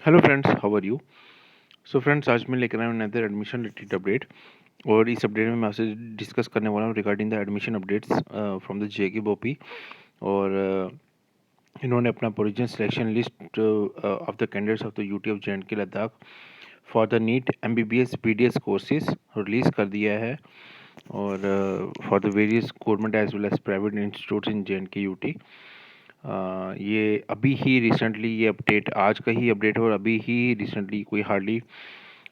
Hello friends, how are you. So friends, आज मैं लेकर आया हूँ अनदर एडमिशन रिलेटेड अपडेट। और इस अपडेट में मैं आपसे डिस्कस करने वाला हूँ regarding the admission updates from the JK BOPEE. और इन्होंने अपना provisional selection list of the candidates of the UT of J and K Ladakh for the NEET MBBS BDS courses release कर दिया है। और for the various government as well as private institutes in JNK UT. ये अभी ही recently ये update आज का ही update है। और अभी ही रिसेंटली कोई हार्डली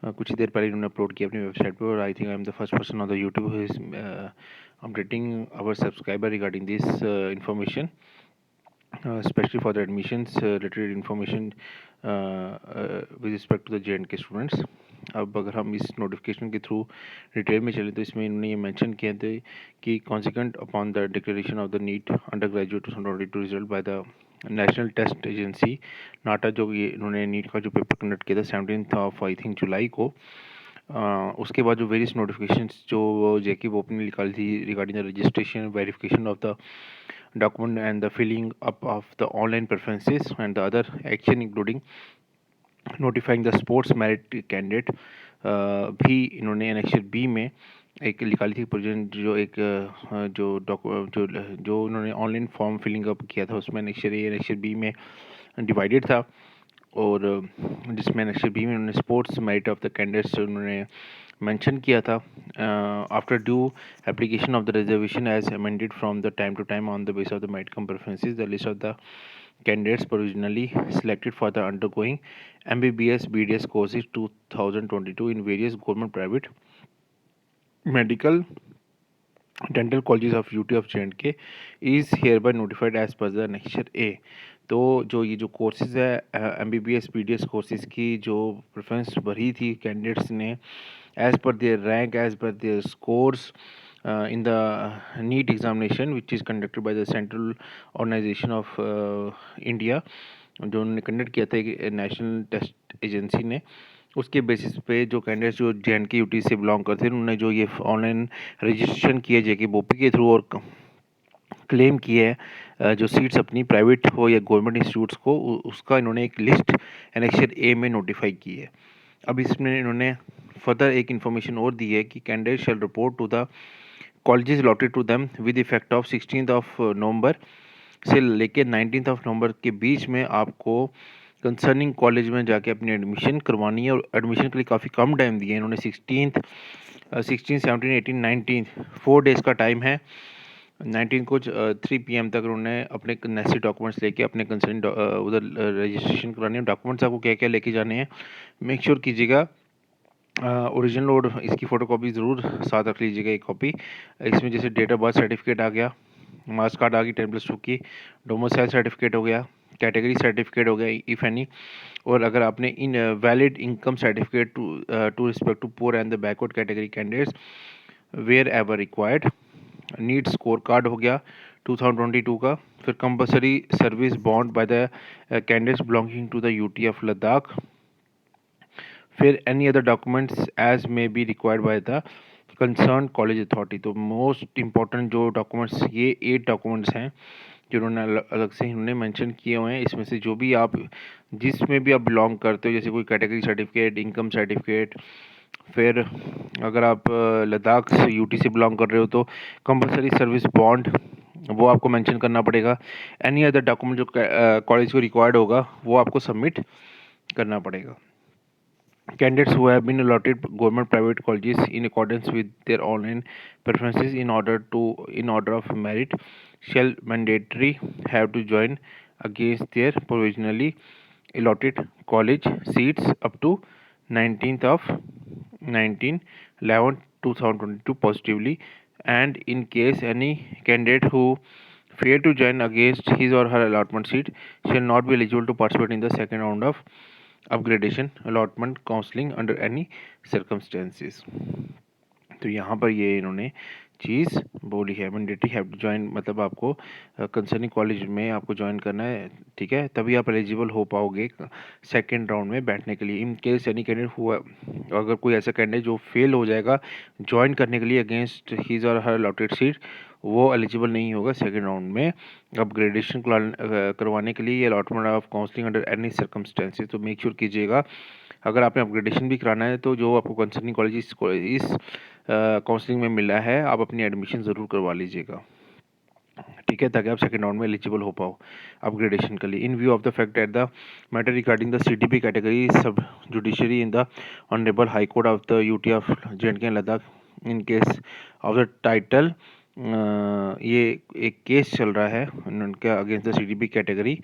कुछ ही देर पहले इन्होंने अपलोड किया अपनी वेबसाइट पे। और I think I am the first person on the YouTube who is updating our subscriber regarding this information, especially for the admissions related information with respect to the JNK students. अब अगर हम इस notification के through detail में चलें तो इसमें इन्होंने ये मेंशन किया थे कि consequent upon the declaration of the NEET under graduate 2022 result by the national test agency NTA, जो ये इन्होंने नीट का जो पेपर कंडक्ट किया था 17 ऑफ आई थिंक जुलाई को। उसके बाद जो वेरियस नोटिफिकेशंस जो जेके बोप ने निकाली थी regarding the registration verification of the document and the filling up of the online preferences and the other action including notifying the sports merit candidate, भी इन्होंने एनेक्सर बी में एक निकाली थी प्रोविजन। जो एक जो उन्होंने ऑनलाइन फॉर्म फिलिंग अप किया था उसमें एनेक्सर ए एनेक्सर बी में डिवाइडेड था। और जिसमें एनेक्सर बी में उन्होंने sports merit of the candidates उन्होंने मेंशन किया था। After due application of the reservation as amended from the time to time on the base of the merit cum preferences the list of the candidates provisionally selected for the undergoing MBBS BDS courses 2022 in various government, private, medical, dental colleges of UT of JNK is hereby notified as per the annexure A. तो जो ये जो courses है MBBS BDS courses की जो preference भरी थी candidates ने as per their rank, as per their scores in the NEET examination which is conducted by the Central Organization of India, जो उन्होंने कंडक्ट किया था नेशनल टेस्ट एजेंसी ने। उसके बेसिस पे जो कैंडिडेट्स जो JNK यूटी से बिलोंग करते हैं उन्होंने जो ये ऑनलाइन रजिस्ट्रेशन किया जेके बोपी के थ्रू और क्लेम किया है जो सीट्स अपनी प्राइवेट हो या गवर्नमेंट इंस्टीट्यूट्स को उसका इन्होंने एक लिस्ट एनेक्सर ए में नोटिफाई की है। अब इसमें इन्होंने फर्दर एक इन्फॉर्मेशन और दी है कि candidate shall report to the colleges allotted to them with effect of 16 of November से लेके 19 ऑफ नवंबर के बीच में आपको कंसर्निंग कॉलेज में जाके अपनी एडमिशन करवानी है। और एडमिशन के लिए काफ़ी कम टाइम दिया है इन्होंने, 16, 17, 18, 19 4 डेज़ का टाइम है। 19 को 3 PM तक उन्होंने अपने नेसेसरी डॉक्यूमेंट्स लेके अपने कंसर्न उधर रजिस्ट्रेशन करानी है। डॉक्यूमेंट्स आपको क्या क्या लेके जाने हैं मेक श्योर कीजिएगा। ओरिजिनल और इसकी फ़ोटोकॉपी ज़रूर साथ रख लीजिएगा एक कॉपी। इसमें जैसे डेट ऑफ बर्थ सर्टिफिकेट आ गया, मार्क्स कार्ड आ गई 10+2 की, डोमिसाइल सर्टिफिकेट हो गया, कैटेगरी सर्टिफिकेट हो गया इफ़ एनी। और अगर आपने in valid income certificate to respect to poor and the backward category candidates wherever required, NEET score card हो गया 2022 का। फिर compulsory service bond by the candidates belonging to the UT of Ladakh. फिर any other documents as may be required by the concern college authority. तो most important जो documents, ये 8 documents हैं जिन्होंने अलग से इन्होंने मेंशन किए हुए हैं। इसमें से जो भी आप जिसमें भी आप बिलोंग करते हो, जैसे कोई कैटेगरी सर्टिफिकेट, इनकम सर्टिफिकेट, फिर अगर आप लद्दाख से यूटी से बिलोंग कर रहे हो तो कंपलसरी सर्विस बॉन्ड वो आपको मेंशन करना पड़ेगा। एनी अदर डॉक्यूमेंट जो कॉलेज को रिक्वायर्ड होगा वो आपको सबमिट करना पड़ेगा। Candidates who have been allotted government private colleges in accordance with their online preferences in order of merit shall mandatory have to join against their provisionally allotted college seats up to 19th of 19/11/2022 positively. And in case any candidate who fail to join against his or her allotment seat shall not be eligible to participate in the second round of upgradation allotment counselling under any circumstances. तो यहाँ पर ये इन्होंने चीज़ बोली है। Mandatory have to join मतलब आपको concerning college में आपको जॉइन करना है, ठीक है, तभी आप एलिजिबल हो पाओगे सेकंड राउंड में बैठने के लिए। इन केस एनी कैंडिडेट हुआ, अगर कोई ऐसा कैंडिडेट जो फेल हो जाएगा जॉइन करने के लिए अगेंस्ट हिज और हर अलॉटेड सीट, वो एलिजिबल नहीं होगा सेकंड राउंड में अपग्रेडेशन करवाने के लिए या allotment of counselling under any circumstances. तो मेक श्योर कीजिएगा अगर आपने अपग्रेडेशन भी कराना है तो जो आपको कंसर्निंग कॉलेज इस काउंसलिंग में मिला है आप अपनी एडमिशन ज़रूर करवा लीजिएगा, ठीक है, ताकि आप सेकंड राउंड में एलिजिबल हो पाओ अपग्रेडेशन के लिए। In view of the fact at the matter regarding the CTP category sub judiciary in the honourable High Court of the UT of J and K and Ladakh in case of the title, ये एक केस चल रहा है उनका against the CTP category.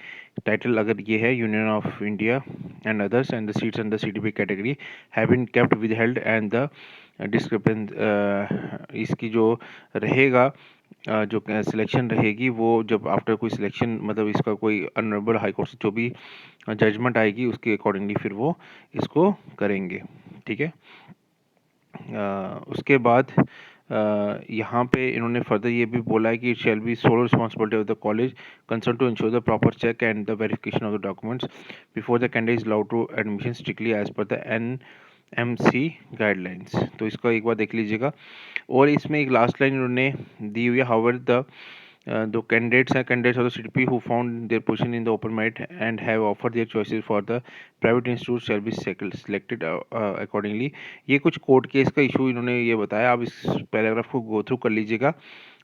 Title अगर ये है union of India and others and the seats in the CTP category have been kept withheld and the डिस्क्रिपेंस, इसकी जो रहेगा जो सिलेक्शन रहेगी वो जब आफ्टर कोई सिलेक्शन मतलब इसका कोई ऑनरेबल हाई कोर्ट से जो भी जजमेंट आएगी उसके अकॉर्डिंगली फिर वो इसको करेंगे, ठीक है। उसके बाद यहाँ पे इन्होंने फर्दर ये भी बोला है कि it shall be sole responsibility of the college concern to ensure the proper check and the verification of the documents before the candidate is allowed to admission strictly as per the NMC guidelines. तो इसका एक बार देख लीजिएगा। और इसमें एक last line इन्होंने दी हुई है, however the candidates of the CTP who found their position in the open merit and have offered their choices for the private institute shall be selected accordingly। ये कुछ कोर्ट केस का issue इन्होंने ये बताया, आप इस पैराग्राफ को go through कर लीजिएगा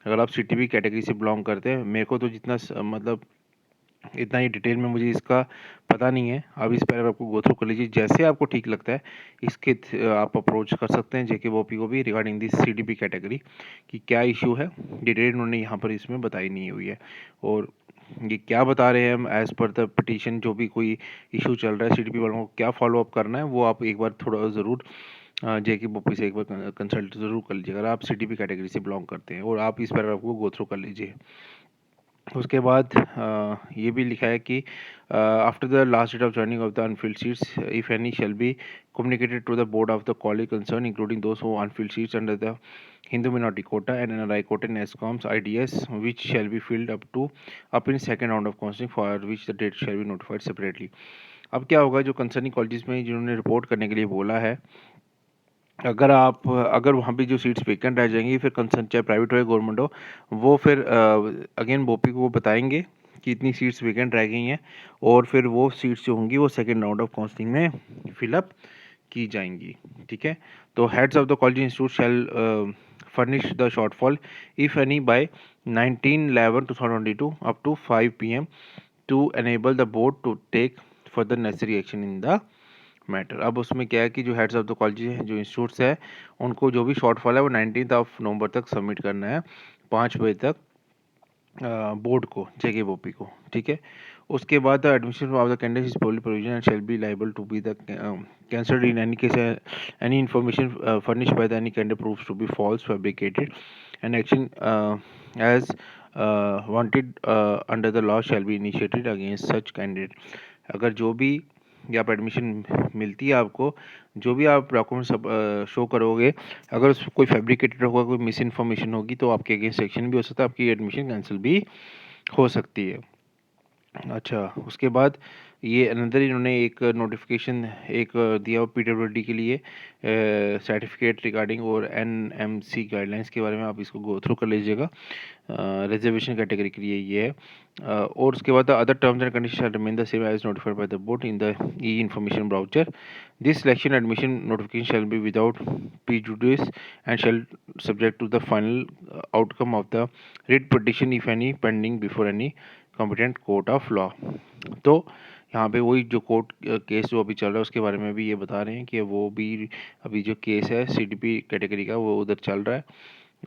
अगर आप सीटीपी कैटेगरी से बिलोंग करते हैं। मेरे को तो जितना मतलब इतना ही डिटेल में मुझे इसका पता नहीं है, आप इस पैराग्राफ को गो थ्रू कर लीजिए, जैसे आपको ठीक लगता है इसके आप अप्रोच कर सकते हैं जेके बोपी को भी रिगार्डिंग दिस सीटीपी कैटेगरी कि क्या इशू है। डिटेल उन्होंने यहाँ पर इसमें बताई नहीं हुई है और ये क्या बता रहे हैं हम एज पर द पिटीशन, जो भी कोई इशू चल रहा है सीटीपी वालों को क्या फॉलो अप करना है वो आप एक बार थोड़ा ज़रूर जेके बोपी से एक बार कंसल्ट ज़रूर कर लीजिए अगर आप सीटीपी कैटेगरी से बिलोंग करते हैं, और आप इस पैराग्राफ को गो थ्रू कर लीजिए। उसके बाद ये भी लिखा है कि after the last date of joining of the unfilled seats if any shall be communicated to the board of the college concern including those who unfilled seats under the Hindu minority quota and NRI quota in ESCOM's IDS which shall be filled up in second round of counseling for which the date shall be notified separately। अब क्या होगा, जो concerning colleges में जिन्होंने report करने के लिए बोला है, अगर वहाँ पे जो सीट्स वेकेंट रह जाएंगी फिर कंसर्न चाहे प्राइवेट हो या गवर्नमेंट हो, वो फिर अगेन बोपी को बताएंगे कि इतनी सीट्स वेकेंट रह गई हैं और फिर वो सीट्स जो होंगी वो सेकेंड राउंड ऑफ काउंसलिंग में फिलअप की जाएंगी, ठीक है। तो heads of the college institute shall furnish the shortfall if any by 19/11/2022 up to 5 p.m. to enable the board to take further necessary action in the matter. अब उसमें क्या है कि जो हेड्स ऑफ द कॉलेज है, जो institutes है, उनको जो भी शॉर्टफॉल है वो 19 नवंबर तक सबमिट करना है 5 बजे तक बोर्ड को, जेके बोपी को, ठीक है। उसके बाद the admission of the candidate is purely provision and shall be liable to be the cancelled in any case any information furnished by the any candidate proves to be false fabricated and action as wanted under the law shall be initiated against such candidate. अगर जो भी या आप admission मिलती है आपको, जो भी आप डॉक्यूमेंट सब शो करोगे, अगर उस कोई फैब्रिकेटेड होगा, कोई मिस इन्फॉर्मेशन होगी तो आपके अगेंस्ट एक्शन भी हो सकता है, आपकी एडमिशन कैंसिल भी हो सकती है। अच्छा, उसके बाद ये अनदर इन्होंने एक नोटिफिकेशन एक दिया पीडब्ल्यूडी के लिए सर्टिफिकेट रिगार्डिंग और एनएमसी गाइडलाइंस के बारे में, आप इसको गो थ्रू कर लीजिएगा। रिजर्वेशन कैटेगरी के लिए ये है। और उसके बाद other terms and condition shall remain the same as notified by the board in the e information brochure. This selection admission notification shall be without prejudice and shall subject to the final outcome of the writ petition if any pending before any competent court of law। तो यहाँ पे वही जो court case जो अभी चल रहा है उसके बारे में भी ये बता रहे हैं कि वो भी अभी जो केस है सीटीपी कैटेगरी का वो उधर चल रहा है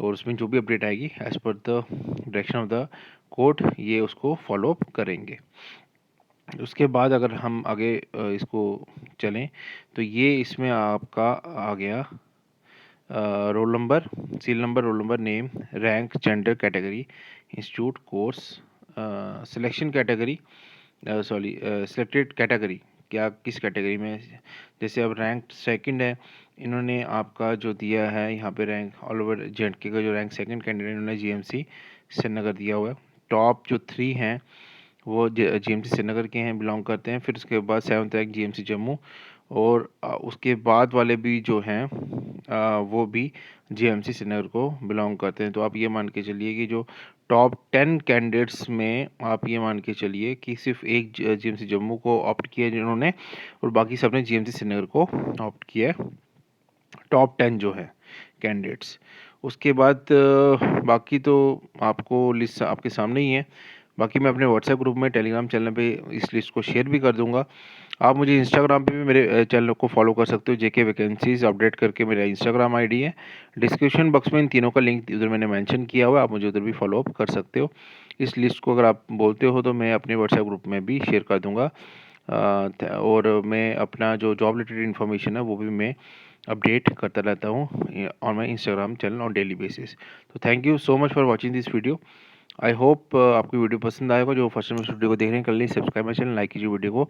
और उसमें जो भी अपडेट आएगी as per the direction of the court ये उसको फॉलो अप करेंगे। उसके बाद अगर हम आगे इसको चलें तो ये इसमें आपका आ गया roll number, seal number, roll number, name, rank, gender, category, institute, course, selection category, sorry selected category, क्या किस कैटेगरी में। जैसे अब रैंक सेकंड है, इन्होंने आपका जो दिया है यहाँ पे रैंक ऑल ओवर जेएंडके का जो रैंक सेकंड कैंडिडेट इन्होंने जीएमसी श्रीनगर दिया हुआ है। टॉप जो 3 हैं वो जीएमसी श्रीनगर के हैं, बिलोंग करते हैं। फिर उसके बाद 7th रैंक जीएमसी जम्मू, और उसके बाद वाले भी जो हैं वो भी जीएमसी श्रीनगर को बिलोंग करते हैं। तो आप ये मान के चलिए कि जो टॉप 10 कैंडिडेट्स में आप ये मान के चलिए कि सिर्फ एक जीएमसी जम्मू को ऑप्ट किया है जिन्होंने, और बाकी सब ने जीएमसी श्रीनगर को ऑप्ट किया है, टॉप 10 जो है कैंडिडेट्स। उसके बाद बाकी तो आपको लिस्ट आपके सामने ही है। बाकी मैं अपने व्हाट्सएप ग्रुप में, टेलीग्राम चैनल पे इस लिस्ट को शेयर भी कर दूंगा। आप मुझे इंस्टाग्राम पे भी मेरे चैनल को फॉलो कर सकते हो, जेके वैकेंसीज अपडेट करके मेरा इंस्टाग्राम आईडी है। डिस्क्रिप्शन बॉक्स में इन तीनों का लिंक उधर मैंने मेंशन किया हुआ है, आप मुझे उधर भी फॉलो अप कर सकते हो। इस लिस्ट को अगर आप बोलते हो तो मैं अपने व्हाट्सएप ग्रुप में भी शेयर कर दूंगा। और मैं अपना जो जॉब रिलेटेड इन्फॉर्मेशन है वो भी मैं अपडेट करता रहता हूँ on my Instagram channel on daily basis. तो thank you so much for watching this video. I hope आपको वीडियो पसंद आएगा। जो फर्स्ट टाइम इस वीडियो को देख रहे हैं, कर लीजिए सब्सक्राइब माई चैनल, लाइक कीजिए वीडियो को,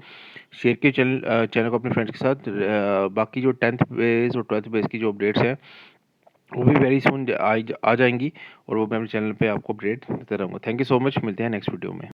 शेयर कीजिए चैनल को अपने फ्रेंड्स के साथ। बाकी जो 10th बेस और 12th बेस की जो अपडेट्स हैं वो भी वेरी सुन आ जाएंगी, और वो मैं अपने चैनल पे आपको अपडेट देता रहूँगा। थैंक यू सो मच, मिलते हैं नेक्स्ट वीडियो में।